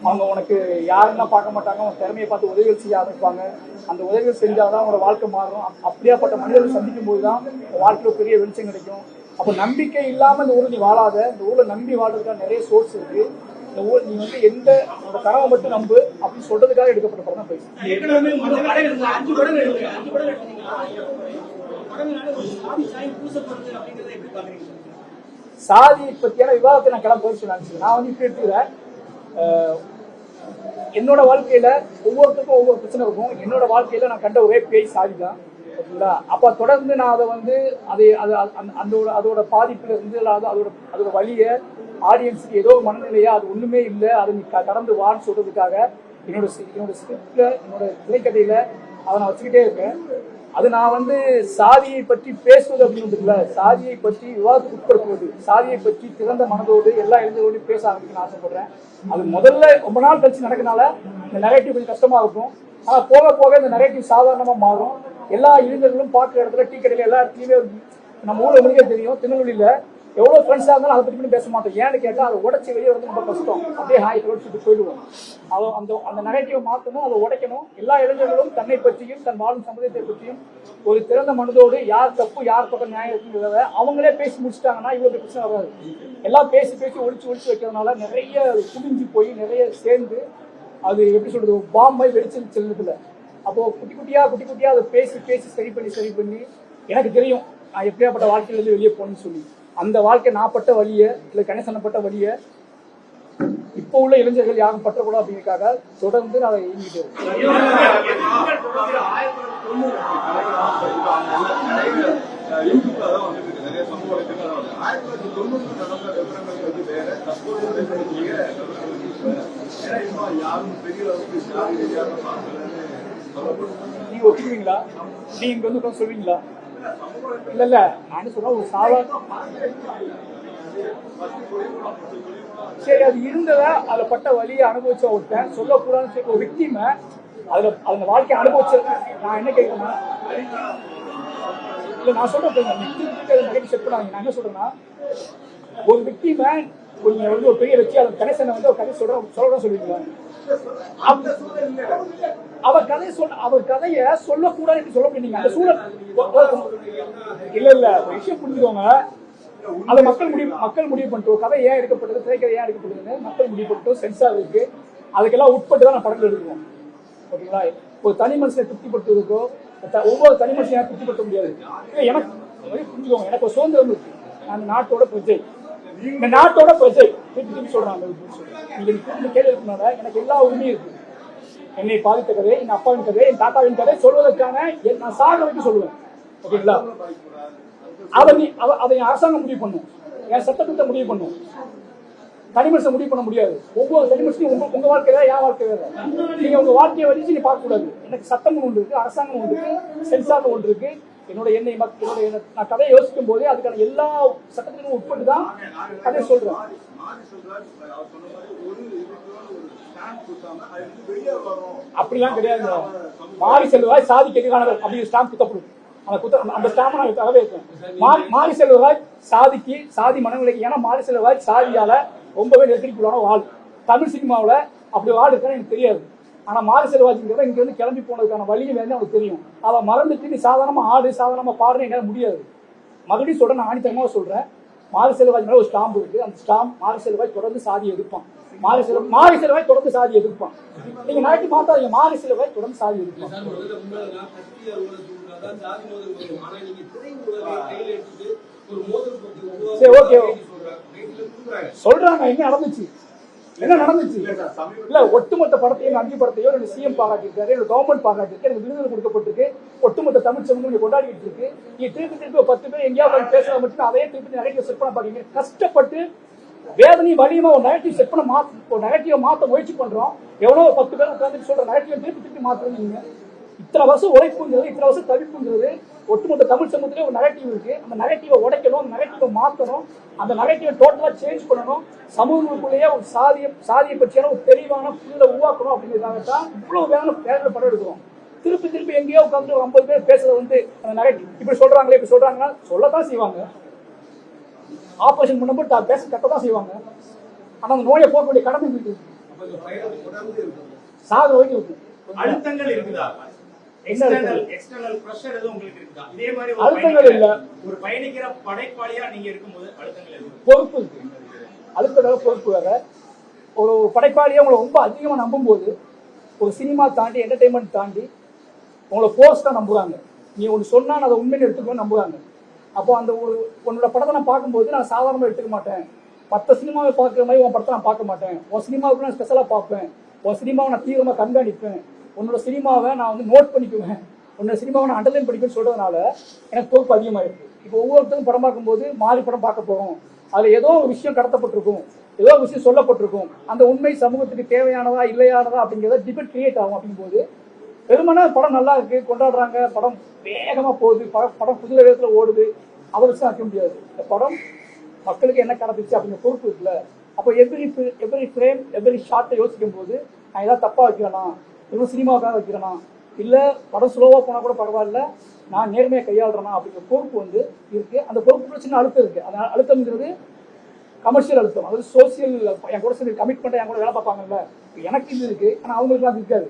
அவங்க உனக்கு யாருன்னா பார்க்க மாட்டாங்க, அவங்க திறமையை பார்த்து உதவிகள் செய்ய ஆரம்பிப்பாங்க. அந்த உதவிகள் செஞ்சாதான் அவங்களோட வாழ்க்கை மாறும். அப்படியாப்பட்ட மனிதர்கள் சந்திக்கும் போது தான் வாழ்க்கையில் பெரிய வெளிச்சம் கிடைக்கும். அப்போ நம்பிக்கை இல்லாமல் இந்த ஊரில் நீ வாழாத. இந்த ஊரில் நம்பி வாழ்றதுக்கான நிறைய சோர்ஸ் இருக்கு. இந்த ஊர் நீ வந்து எந்த உன்னோட கனவை மட்டும் நம்பு அப்படின்னு சொல்றதுக்காக எடுக்கப்பட்ட படம் தான் பேசு. சாதியை பத்தியான விவாதத்தை நான் கிளம்ப நினைச்சேன். நான் வந்து இப்படி எடுத்துக்கிறேன். என்னோட வாழ்க்கையில ஒவ்வொருத்தருக்கும் ஒவ்வொரு பிரச்சனை இருக்கும். என்னோட வாழ்க்கையில நான் கண்ட ஒரே பேய் சாதி தான். ஓகேங்களா? அப்ப தொடர்ந்து நான் அதை வந்து அதோட பாதிப்புல இருந்து அதோட வழிய ஆடியன்ஸுக்கு ஏதோ மனநிலையா அது ஒண்ணுமே இல்லை, அதை நீ கடந்து வான்னு சொல்றதுக்காக என்னோட ஸ்கிரிப்ட்ல என்னோட திரைக்கதையில அதை நான் வச்சுக்கிட்டே இருக்கேன். அது நான் வந்து சாதியை பற்றி பேசுவது அப்படின்றதுல, சாதியை பற்றி விவாதத்துக்கு உட்படுத்துவது, சாதியை பற்றி திறந்த மனதோடு எல்லா இளைஞர்களோடையும் பேச ஆரம்பிக்கணும்னு ஆசைப்படுறேன். அது முதல்ல ரொம்ப நாள் கழிச்சு நடக்கனால இந்த நெகட்டிவ் கொஞ்சம் கஷ்டமா இருக்கும். ஆனா போக போக இந்த நெகட்டிவ் சாதாரணமா மாறும். எல்லா இளைஞர்களும் பார்க்குற இடத்துல, டீ கடையில எல்லா இடத்துலயுமே நம்ம ஊர்ல உங்களுக்கே தெரியும், திருநெல்வேலியில எவ்வளவு ஃப்ரெண்ட்ஸா இருந்தாலும் அதை பற்றி பேச மாட்டோம். ஏன்னு கேட்டா அதை உடைச்சி வெளியே வந்து ரொம்ப கஷ்டம். அப்படியே ஹாய் சொல்லிட்டு போயிடுவோம். அந்த நெகட்டிவை மாற்றணும், அதை உடைக்கணும். எல்லா இளைஞர்களும் தன்னை பற்றியும் தன் வாழும் சமுதாயத்தை பற்றியும் ஒரு திறந்த மனதோடு யார் தப்பு யார் பக்கம் நியாயம் இருக்குங்கிறத அவங்களே பேசி முடிச்சிட்டாங்கன்னா இவ்வளவு பிரச்சனை வராது. எல்லாம் பேசி ஒழிச்சு வைக்கிறதுனால நிறைய குடிஞ்சு போய் நிறைய சேர்ந்து அது எப்படி சொல்றது பாம்பை வெடிச்சு செல்லுதுல. அப்போ குட்டி குட்டியா அதை பேசி சரி பண்ணி எனக்கு தெரியும் நான் எப்படியாப்பட்ட வாழ்க்கையிலிருந்து வெளியே போகணும்னு சொல்லி. அந்த வாழ்க்கை நான் பட்ட வழிய இல்ல கணேசனப்பட்ட வழிய இப்போ உள்ள இளைஞர்கள் யாரும் பற்றக்கூடாது அப்படிங்கிறதுக்காக தொடர்ந்து நான் அதை இயங்கிட்டு நீங்க ஒத்துக்குவீங்களா? நீங்க இங்க வந்து சொல்வீங்களா? இல்ல நான் சொல்றேன் ஒரு சாதாரண சரி அது இருந்ததா அதுல பட்ட வழியை அனுபவிச்ச ஒருத்தன் சொல்லக்கூடாதுன்னு ஒரு விக்டிம அதுல அந்த வாழ்க்கையை அனுபவிச்ச நான் என்ன கேட்கணும்னா இல்ல நான் சொல்றேன் செக் பண்ணாங்க. நான் என்ன சொல்றேன்னா ஒரு விக்டிம நீங்க வந்து ஒரு பெரிய வெற்றியாளர் கணேசனை வந்து ஒரு கதை சொல்றேன் சொல்லுவீங்களா? அவர் கதைய சொல்லக்கூடாது சொல்ல முடியும். அந்த சூழல் இல்ல ஒரு விஷயம் புரிஞ்சுக்கோங்க. அதை மக்கள் முடிவு பண்ணிட்டோம். கதை ஏன் எடுக்கப்பட்டது, திரைக்கதை ஏன் எடுக்கப்பட்டதுன்னு மக்கள் முடிவு பண்ணிட்டோம். சென்சார் இருக்கு, அதுக்கெல்லாம் உட்பட்டு தான் நான் படங்கள் எடுக்கிறோம். ஓகேங்களா? ஒரு தனி மனுஷனை திருப்திப்படுத்துவதற்கோ ஒவ்வொரு தனி மனுஷனையும் திருப்திப்படுத்த முடியாது. எனக்கு புரிஞ்சுக்கோங்க, எனக்கு ஒரு சுதந்திரம் இருக்கு. நான் நாட்டோட பிரஜை, இந்த நாட்டோட பிரஜை திருப்பி சொல்றாங்க. நீங்க கேள்வி இருக்கனால எனக்கு எல்லா உரிமையும் இருக்கு. என்னை பாதித்த கதை, என் அப்பாவின் கதை, என் தாத்தாவின் கதை சொல்வதற்கான நான் சாக வைக்க சொல்லுவேன். ஓகேங்களா? அதை அரசாங்கம் முடிவு பண்ணும், என் சட்டத்திட்ட முடிவு பண்ணும். தனி மனுஷன் முடிவு பண்ண முடியாது. ஒவ்வொரு தனி மனுஷனையும் உங்க வாழ்க்கை வேற, என் வாழ்க்கை வேற. நீங்க உங்க வாழ்க்கையை வச்சு நீங்க பார்க்க கூடாது. எனக்கு சட்டம் ஒன்று இருக்கு, அரசாங்கம் ஒன்று இருக்கு, சென்சார் ஒன்று இருக்கு. என்னோட நான் கதையை யோசிக்கும் போதே அதுக்கான எல்லா சட்டத்திலும் உட்பட்டு தான் கதையை சொல்றேன். அப்படிலாம் கிடையாது. மாறி செல்வாய் சாதி கேட்கானவர் அப்படி ஸ்டாம்ப் குத்தப்படும். அந்த ஸ்டாம்ப் நான் தகவே இருக்கேன். மாறி செல்வாய் சாதிக்கு சாதி மனநிலைக்கு. ஏன்னா மாறி செல்வாய் சாதியால ரொம்பவே நெருக்கடிக்குள்ளான வாழ். தமிழ் சினிமாவில் அப்படி வாழ் இருக்கான்னு எனக்கு தெரியாது. ஆனா மாறி செல்வாய்ங்கிறத இங்க இருந்து கிளம்பி போனதுக்கான வழியும் வேணும் அவனுக்கு தெரியும். அதை மறந்துட்டு நீ சாதாரணமா ஆடு சாதாரணமா பாடுன்னு என்னால முடியாது. மறுபடியும் சொல்றேன், நான் ஆணித்தரமாக சொல்றேன். மாறி செல்வாய் மேல ஒரு ஸ்டாம்ப் இருக்கு. அந்த ஸ்டாம்ப் மாறி செல்வாய் தொடர்ந்து சாதியை எதிர்ப்பான். மாறி செல்வாய் தொடர்ந்து சாதி எதிர்ப்பான். நீங்க நாட்டி பார்த்தா மாறி செல்வாய் தொடர்ந்து சாதி எதிர்ப்பான். சரி ஓகே சொல்றாங்க. என்ன நடந்துச்சு இல்ல ஒட்டுமொத்த படத்தையும் 5 படத்தையோ ரெண்டு சிஎம் பாராட்டிருக்காரு, கவர்மெண்ட் பாராட்டிருக்கு, எனக்கு விருதுகள் கொடுக்கப்பட்டிருக்கு. ஒட்டுமொத்த தமிழ் சமூகம் கொண்டாடிட்டு இருக்கு. நீங்க திருப்பி 10 பேர் எங்கேயாவது பேசுறது மட்டும் அதையே திருப்பி நெகட்டிவ் செட் பண்ண பாக்கீங்க. கஷ்டப்பட்டு வேதனையும் வலியுமா ஒரு நெகட்டிவ் செட் பண்ண ஒரு நெகட்டிவ் மாத்த முயற்சி பண்றோம். எவ்வளவு 10 பேர் உட்காந்து சொல்ற நெகட்டிவ் திருப்பி மாத்துறீங்க. இத்தனை வருஷம் உழைப்புங்கிறது, இத்தனை வருஷம் தவிப்புங்கிறது, ஒட்டுமொத்த தமிழ் சமூகத்திலே ஒரு நெகட்டிவ் இருக்கு. அந்த நெகட்டிவை உடைக்கணும், அந்த நெகட்டிவை மாற்றணும், அந்த நெகட்டிவை டோட்டலா சேஞ்ச் பண்ணணும். சமூகங்களுக்குள்ளேயே ஒரு சாதியை பற்றியான ஒரு தெளிவான புள்ள உருவாக்கணும் அப்படிங்கிறதாகத்தான் இவ்வளவு வேலை படம் எடுக்கிறோம். திருப்பி எங்கேயோ உட்காந்து 50 பேர் பேசுறது வந்து அந்த நெகட்டிவ் இப்படி சொல்றாங்கன்னா சொல்லத்தான் செய்வாங்க. ஆபரேஷன் பண்ணும்போது பேச கட்டதான் செய்வாங்க. ஆனா அந்த நோயை போக வேண்டிய கடமை இருக்கு. சாக வரைக்கும் இருக்கு. அழுத்தங்கள் இருக்குதா? எக்ஸ்டர்னல் பிரஷர் எதுவும் உங்களுக்கு இருக்குதா? இதே மாதிரி அழுத்தங்கள் இல்ல. ஒரு பயணிக்கிற படைப்பாளியா நீங்க இருக்கும்போது அழுத்தங்கள் இருக்கு, பொறுப்பு இருக்கு. அழுத்தங்கள் பொறுப்பு வேற. ஒரு படைப்பாளியா உங்களை ரொம்ப அதிகமா நம்பும் போது, ஒரு சினிமா தாண்டி என்டர்டைன்மெண்ட் தாண்டி உங்களை போஸ்டா நம்புறாங்க. நீ ஒன்று சொன்னா நான் அதை உண்மையை எடுத்துக்கணும் நம்புறாங்க. அப்போ அந்த ஒரு உன்னோட படத்தை நான் பார்க்கும்போது நான் சாதாரணமாக எடுத்துக்க மாட்டேன். மற்ற சினிமாவை பார்க்குற மாதிரி உன் படத்தை நான் பார்க்க மாட்டேன். உன் சினிமாவுக்கு நான் ஸ்பெஷலாக பார்ப்பேன். உன் சினிமாவை நான் தீவிரமாக கண்காணிப்பேன். உன்னோட சினிமாவை நான் வந்து நோட் பண்ணிக்குவேன். உன்னோட சினிமாவை நான் அண்டர்லைன் பண்ணிப்பேன்னு சொல்றதுனால எனக்கு பொறுப்பு அதிகமாகிருக்கு. இப்போ ஒவ்வொருத்தரும் படம் பார்க்கும்போது மாறி படம் பார்க்க போகிறோம். அதில் ஏதோ ஒரு விஷயம் கடத்தப்பட்டிருக்கும், ஏதோ ஒரு விஷயம் சொல்லப்பட்டிருக்கும். அந்த உண்மை சமூகத்துக்கு தேவையானதா இல்லையானதா அப்படிங்கிறத டிபேட் கிரியேட் ஆகும். அப்படிங்கும்போது பெருமனா படம் நல்லா இருக்கு, கொண்டாடுறாங்க, படம் வேகமாக போகுது, படம் புதிய வேகத்தில் ஓடுது, அதை வச்சு வைக்க முடியாது. இந்த படம் மக்களுக்கு என்ன கடந்துச்சு அப்படிங்கிற பொறுப்பு இருக்குல்ல. அப்போ எவ்ரி ஃப்ரேம் எவ்ரி ஷார்ட்டை யோசிக்கும் போது நான் ஏதாவது தப்பாக வைக்கிறேனா, எவ்வளோ சினிமாவுக்காக வைக்கிறேனா, இல்லை படம் ஸ்லோவாக போனால் கூட பரவாயில்ல, நான் நேர்மையாக கையாளுறேனா அப்படிங்கிற பொறுப்பு வந்து இருக்குது. அந்த பொறுப்புக்குள்ள சின்ன அழுத்தம் இருக்குது. அந்த அழுத்தம்ங்கிறது கமர்ஷியல் அழுத்தம், அதாவது சோசியல். என் கூட சேர்ந்து கமிட்மெண்ட்டை என் கூட வேலை பார்ப்பாங்கல்ல, எனக்கு இது இருக்குது, ஆனால் அவங்களுக்கு அது இருக்காது.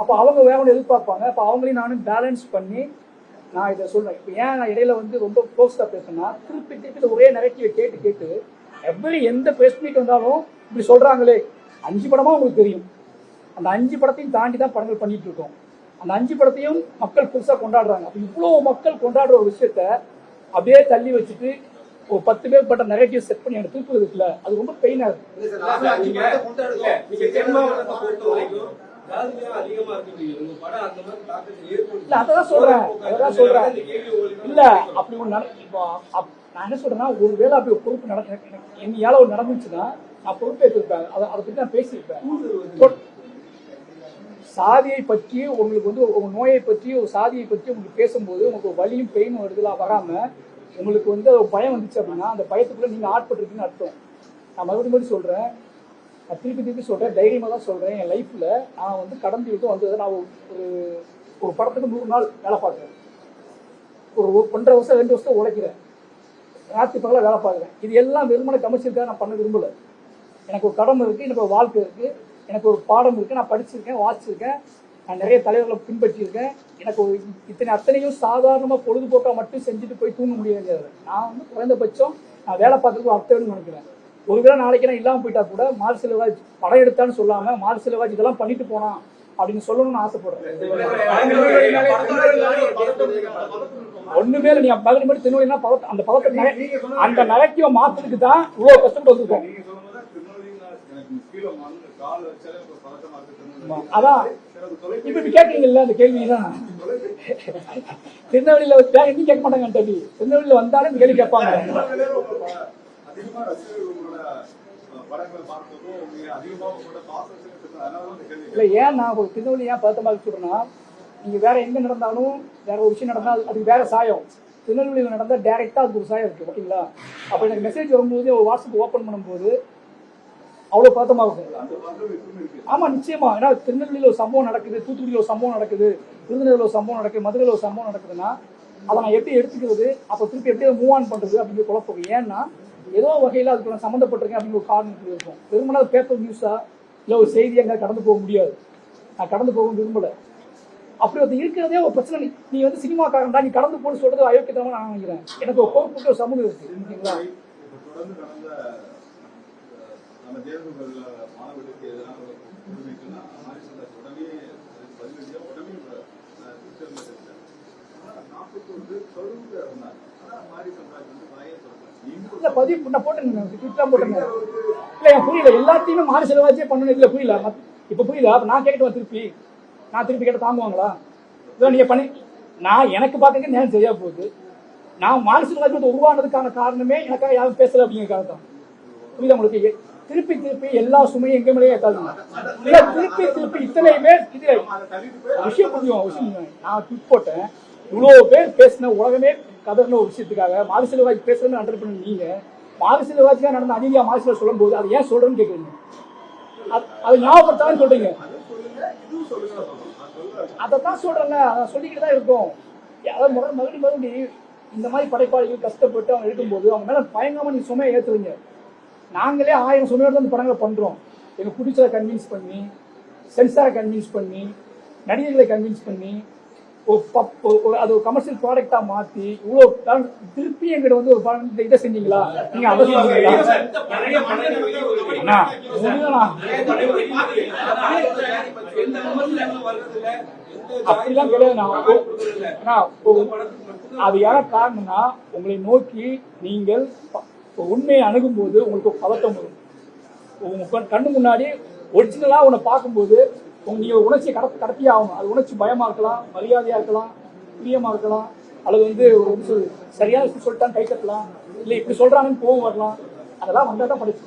அப்போ அவங்க வேற ஒன்று எதிர்பார்ப்பாங்க. அப்போ அவங்களையும் நானும் பேலன்ஸ் பண்ணி நான் இதை சொல்றேன். இப்போ ஏன் நான் இடையில வந்து ரொம்ப போஸ்டா பேசுனா, திருப்பி ஒரே நெரேட்டிவை கேட்டு எந்த பிரஸ் மீட் வந்தாலும் இப்படி சொல்றாங்களே. 5 படமா உங்களுக்கு தெரியும். அந்த 5 படத்தையும் தாண்டி தான் படங்கள் பண்ணிட்டு இருக்கோம். அந்த 5 படத்தையும் மக்கள் புதுசாக கொண்டாடுறாங்க. அப்போ இவ்வளோ மக்கள் கொண்டாடுற ஒரு விஷயத்த அப்படியே தள்ளி வச்சுட்டு ஒரு 10 பேர் பட்ட நெரேட்டிவ் செட் பண்ணி எனக்கு திருப்பி இருக்குல்ல, அது ரொம்ப பெயினா இருக்கு. அதான் சொல்றேன். இல்ல அப்படி ஒண்ணு நான் என்ன சொல்றேன்னா, ஒருவேளை அப்படி ஒரு பொறுப்பு என்னையால ஒரு நடந்துச்சுன்னா நான் பொறுப்பேற்றிருப்பேன். அதை பத்தி நான் பேசியிருப்பேன். சாதியை பற்றி உங்களுக்கு வந்து உங்க நோயை பற்றி ஒரு சாதியை பற்றி உங்களுக்கு பேசும்போது உங்களுக்கு ஒரு வலியும் பெயினும் வருதுலாம் வராம உங்களுக்கு வந்து ஒரு பயம் வந்துச்சு அப்படின்னா அந்த பயத்துக்குள்ள நீங்க ஆட்பட்டுருக்கீங்கன்னு அர்த்தம். நான் மறுபடியும் சொல்றேன், நான் திருப்பி சொல்றேன், தைரியமா தான் சொல்றேன். என் லைஃப்ல நான் வந்து கடந்து விட்டு வந்தது. நான் ஒரு படத்துக்கு 100 நாள் வேலை பார்க்குறேன். ஒரு 1.5 வருஷம் 2 வருஷம் உழைக்கிறேன். ராத்திரி பகலாக வேலை பார்க்குறேன். இது எல்லாம் வெறுமனை கமர்ஷியலுக்காக நான் பண்ண விரும்பல. எனக்கு ஒரு கடமை இருக்கு, எனக்கு ஒரு வாழ்க்கை இருக்கு, எனக்கு ஒரு பாடம் இருக்கு. நான் படிச்சிருக்கேன், வாசிச்சிருக்கேன், நான் நிறைய தலைவர்களை பின்பற்றியிருக்கேன். எனக்கு ஒரு அத்தனையும் சாதாரணமாக பொழுதுபோக்காக மட்டும் செஞ்சுட்டு போய் தூங்க முடியாது. நான் வந்து குறைந்தபட்சம் நான் வேலை பார்க்கறதுக்கு அர்த்தம்னு நினைக்கிறேன். ஒருவேளை நாளைக்கு நான் இல்லாமல் போயிட்டா கூட மார்சிலவாஜ் படம் எடுத்தான்னு சொல்லாம மார்சிலவாஜ் இதெல்லாம் பண்ணிட்டு போனான் அப்படின்னு சொல்லணும்னு ஆசைப்படுறேன். ஒண்ணுமே இல்லை, நீ மறுபடியும் திருநெல்வேலினா அந்த பதத்தை அந்த நகைக்கிய மாத்துறதுக்கு தான் இவ்வளவு கஷ்டப்பட்டு வந்திருக்கோம். அதான் இப்ப கேட்கறீங்கல்ல அந்த கேள்விதான். திருநெல்வேலியில வேற எங்கேயும் கேட்க மாட்டாங்க. திருநெல்வேலியில வந்தாலும் இந்த கேள்வி கேட்பாங்க. இல்ல ஏன் நான் ஒரு திருநெல்வேலி ஏன் பதட்டமாக சொல்றேன்னா, நீங்க வேற எங்க நடந்தாலும் வேற ஒரு விஷயம் நடந்தா அதுக்கு வேற சாயம். திருநெல்வேலியில் நடந்தா டைரக்டா அதுக்கு ஒரு சாயம் இருக்கு. ஓகேங்களா? அப்ப எனக்கு மெசேஜ் வரும்போது ஒரு வாட்ஸ்அப் ஓப்பன் பண்ணும்போது அவ்வளவு பதட்டமா இருக்கும். ஆமா நிச்சயமா. ஏன்னா திருநெல்வேலியில் ஒரு சம்பவம் நடக்குது, தூத்துக்குடியில் ஒரு சம்பவம் நடக்குது, விருதுநகர்ல ஒரு சம்பவம் நடக்குது, மதுரையில் ஒரு சம்பவம் நடக்குதுன்னா அதை நான் எப்படி எடுத்துக்கிறது, அப்ப திருப்பி எப்படி மூவ் ஆன் பண்றது அப்படிங்கிற குழப்பம். ஏன்னா ஏதோ வகையில் அதுக்கு நான் சம்மந்தப்பட்டிருக்கேன் அப்படிங்கிற ஒரு காரணம் இருக்கும். பெரும்பாலும் பேப்பர் நியூஸா இல்லை ஒரு செய்தி அங்கே கடந்து போக முடியாது. நான் கடந்து போக விரும்பல. அப்படி ஒருத்தர் இருக்கிறதே ஒரு பிரச்சனை. நீ வந்து சினிமாக்காரன் தான், நீ கடந்து போன்னு சொல்றது அயோக்கியத்தனமா நான் நினைக்கிறேன். எனக்கு ஒரு பொறுப்புக்கு ஒரு சமூகம் இருக்கு. ஓகேங்களா? இல்ல பதிவு நான் போட்டேங்க, ட்விட்டர் போட்டேங்க. இல்ல எனக்கு புரியல, எல்லாத்தையுமே மாறி செலவாச்சே பண்ணணும். இல்ல புரியல, இப்ப புரியல. அப்ப நான் கேட்கட்டுமா திருப்பி கேட்ட தாங்குவாங்களா? இதோ நீங்க பண்ணி நான் எனக்கு பார்க்க நேரம் சரியா போகுது. நான் மாறி செலவாச்சு உருவானதுக்கான காரணமே எனக்காக யாரும் பேசல அப்படிங்கிறதுக்காக தான். புரியுதா உங்களுக்கு? திருப்பி எல்லா சுமையும் எங்க மேலேயே ஏற்காதுங்க. இல்ல திருப்பி இத்தனை பேர் இது விஷயம் புரியும். நான் ட்விட் போட்டேன், இவ்வளவு பேர் பேசின உலகமே கதர்ன ஒரு விஷயத்துக்காக மாரிசெல்வராஜ் பேசுறதுன்னு அண்டர் பண்ண நீங்க மாரிசெல்வராஜ்க்காக நடந்த அநீதியா மாரிசெல்வராஜ் சொல்லும் போது அதை ஏன் சொல்றேன்னு கேட்குறீங்க. அதை ஞாபகப்படுத்தான்னு சொல்றீங்க. அதைத்தான் சொல்றேங்க, அதை சொல்லிக்கிட்டு தான் இருக்கும். அதாவது மறுபடி இந்த மாதிரி படைப்பாளிகள் கஷ்டப்பட்டு அவங்க எடுக்கும்போது அவங்க மேல பயங்கரமா நீங்க சுமையை ஏற்றுவீங்க. நாங்களே 1000 சுமையோட அந்த படங்களை பண்றோம். எங்க ப்ரொடியூசரை கன்வின்ஸ் பண்ணி, சென்சாரை கன்வின்ஸ் பண்ணி, நடிகர்களை கன்வின்ஸ் பண்ணி அது ஒரு கமர்ஷியல் ப்ராடக்டா மாத்தி இவ்வளவு திருப்பி எங்கிட்ட வந்து ஒரு இதை செஞ்சீங்களா? நீங்க அதை அப்படிலாம் கிடையாது. அது யாரா காரணம்னா உங்களை நோக்கி நீங்கள் உண்மையை அணுகும் போது உங்களுக்கு பதட்டம் வரும். உங்க கண்ணு முன்னாடி ஒரிஜினலா உன்னை பார்க்கும்போது நீங்க உணர்ச்சியை கடத்தியே ஆகணும். அது உணர்ச்சி பயமா இருக்கலாம், மரியாதையா இருக்கலாம், பிரியமா இருக்கலாம், அல்லது வந்து ஒரு சரியான சொல்லிட்டான்னு கை கட்டலாம், இல்லை இப்படி சொல்றாங்கன்னு கோவம் வரலாம். அதெல்லாம் வந்தா தான் படிச்சு